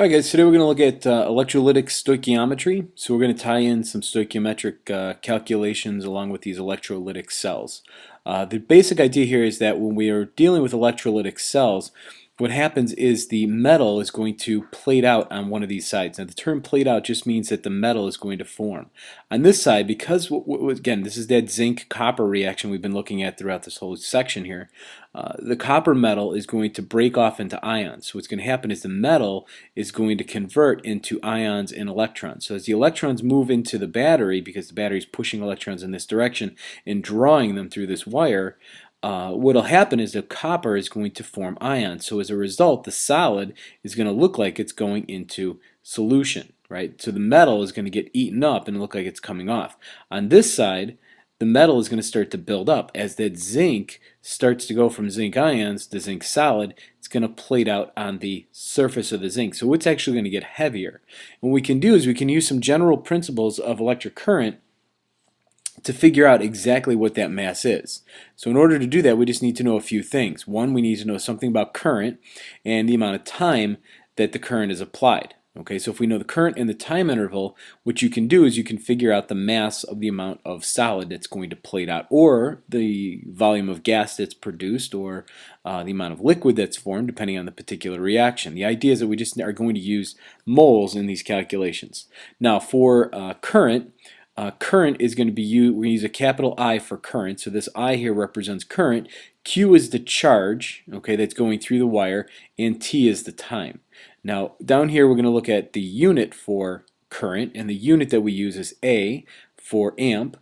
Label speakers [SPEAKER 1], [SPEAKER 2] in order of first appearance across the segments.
[SPEAKER 1] Alright guys, today we're going to look at electrolytic stoichiometry. So we're going to tie in some stoichiometric calculations along with these electrolytic cells. The basic idea here is that when we are dealing with electrolytic cells, what happens is the metal is going to plate out on one of these sides. Now the term plate out just means that the metal is going to form. On this side, because again, this is that zinc copper reaction we've been looking at throughout this whole section here, the copper metal is going to break off into ions. So what's going to happen is the metal is going to convert into ions and electrons. So as the electrons move into the battery, because the battery is pushing electrons in this direction and drawing them through this wire, what will happen is the copper is going to form ions. So as a result, the solid is going to look like it's going into solution, right? So the metal is going to get eaten up and look like it's coming off. On this side, the metal is going to start to build up. As that zinc starts to go from zinc ions to zinc solid, it's going to plate out on the surface of the zinc. So it's actually going to get heavier. And what we can do is we can use some general principles of electric current to figure out exactly what that mass is. So in order to do that, we just need to know a few things. One, we need to know something about current and the amount of time that the current is applied. Okay, so if we know the current and the time interval, what you can do is you can figure out the mass of the amount of solid that's going to plate out, or the volume of gas that's produced, or the amount of liquid that's formed, depending on the particular reaction. The idea is that we just are going to use moles in these calculations. Now for current is going to be we use a capital I for current. So this I here represents current. Q is the charge, okay, that's going through the wire, and T is the time. Now down here we're going to look at the unit for current, and the unit that we use is A for amp.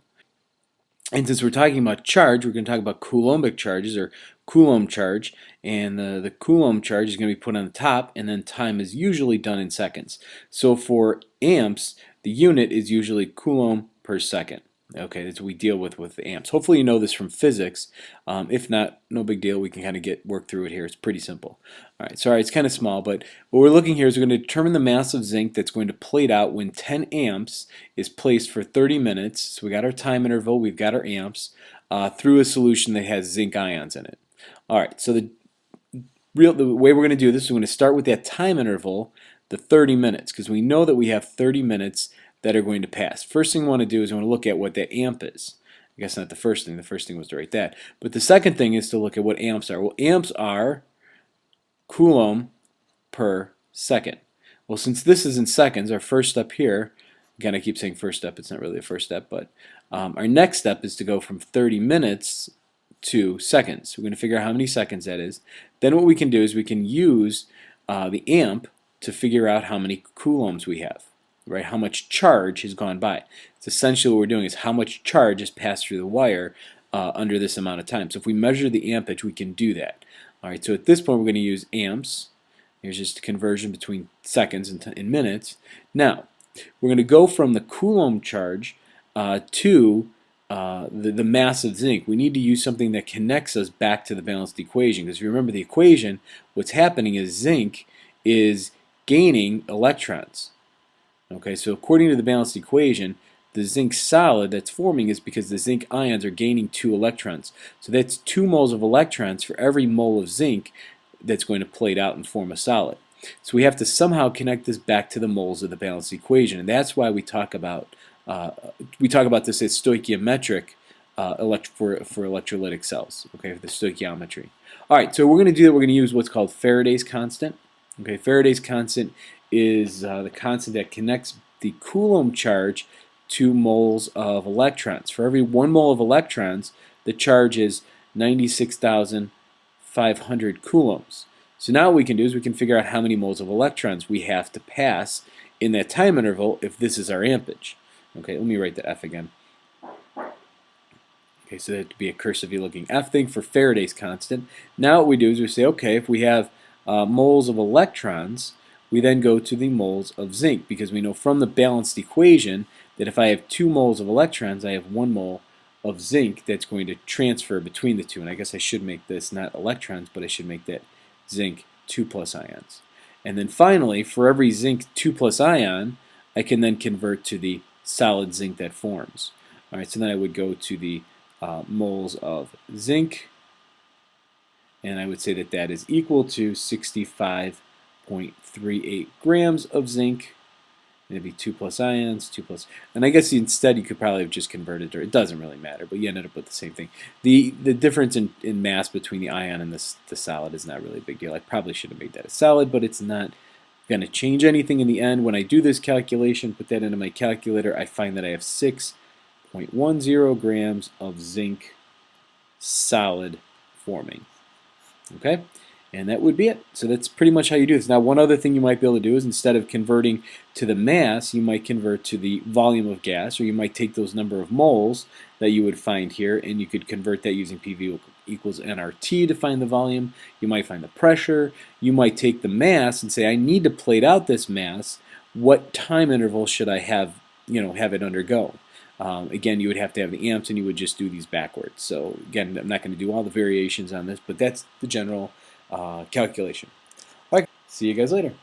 [SPEAKER 1] And since we're talking about charge, we're going to talk about coulombic charges, or Coulomb charge, and the Coulomb charge is going to be put on the top, and then time is usually done in seconds. So for amps, the unit is usually Coulomb per second. Okay, that's what we deal with amps. Hopefully you know this from physics. If not, no big deal. We can kind of work through it here. It's pretty simple. All right, sorry, it's kind of small, but what we're looking here is we're going to determine the mass of zinc that's going to plate out when 10 amps is placed for 30 minutes. So we got our time interval, we've got our amps, through a solution that has zinc ions in it. All right, so the way we're going to do this is we're going to start with that time interval, the 30 minutes, because we know that we have 30 minutes that are going to pass. First thing we want to do is we want to look at what that amp is. I guess not the first thing was to write that. But the second thing is to look at what amps are. Well, amps are Coulomb per second. Well, since this is in seconds, our first step here, again I keep saying first step, it's not really a first step, but our next step is to go from 30 minutes to seconds. We're going to figure out how many seconds that is. Then what we can do is we can use the amp to figure out how many coulombs we have, right? How much charge has gone by. It's essentially what we're doing is how much charge has passed through the wire under this amount of time. So if we measure the ampage, we can do that. All right, so at this point we're going to use amps. Here's just a conversion between seconds and minutes. Now, we're going to go from the Coulomb charge to the mass of zinc. We need to use something that connects us back to the balanced equation, because if you remember the equation, what's happening is zinc is gaining electrons. Okay, so according to the balanced equation, the zinc solid that's forming is because the zinc ions are gaining 2 electrons. So that's 2 moles of electrons for every mole of zinc that's going to plate out and form a solid. So we have to somehow connect this back to the moles of the balanced equation, and that's why we talk about this as stoichiometric for electrolytic cells. Okay, for the stoichiometry. All right, so we're going to do that. We're going to use what's called Faraday's constant. Okay, Faraday's constant is the constant that connects the Coulomb charge to moles of electrons. For every 1 mole of electrons, the charge is 96,500 coulombs. So now what we can do is we can figure out how many moles of electrons we have to pass in that time interval if this is our ampage. Okay, let me write the F again. Okay, so that would be a cursively looking F thing for Faraday's constant. Now what we do is we say, okay, if we have moles of electrons, we then go to the moles of zinc, because we know from the balanced equation that if I have 2 moles of electrons, I have 1 mole of zinc that's going to transfer between the two. And I guess I should make this not electrons, but I should make that zinc 2 plus ions. And then finally, for every zinc 2 plus ion, I can then convert to the solid zinc that forms. All right, so then I would go to the moles of zinc, and I would say that that is equal to 65 0.38 grams of zinc. It'd be 2 plus ions, 2 plus, and I guess instead you could probably have just converted, or it doesn't really matter, but you ended up with the same thing. The difference in mass between the ion and the solid is not really a big deal. I probably should have made that a solid, but it's not going to change anything in the end. When I do this calculation, put that into my calculator, I find that I have 6.10 grams of zinc solid forming. Okay? And that would be it. So that's pretty much how you do this. Now, one other thing you might be able to do is instead of converting to the mass, you might convert to the volume of gas, or you might take those number of moles that you would find here, and you could convert that using PV equals nRT to find the volume. You might find the pressure. You might take the mass and say, I need to plate out this mass. What time interval should I have, have it undergo? Again, you would have to have the amps, and you would just do these backwards. So again, I'm not going to do all the variations on this, but that's the general calculation. All right, see you guys later.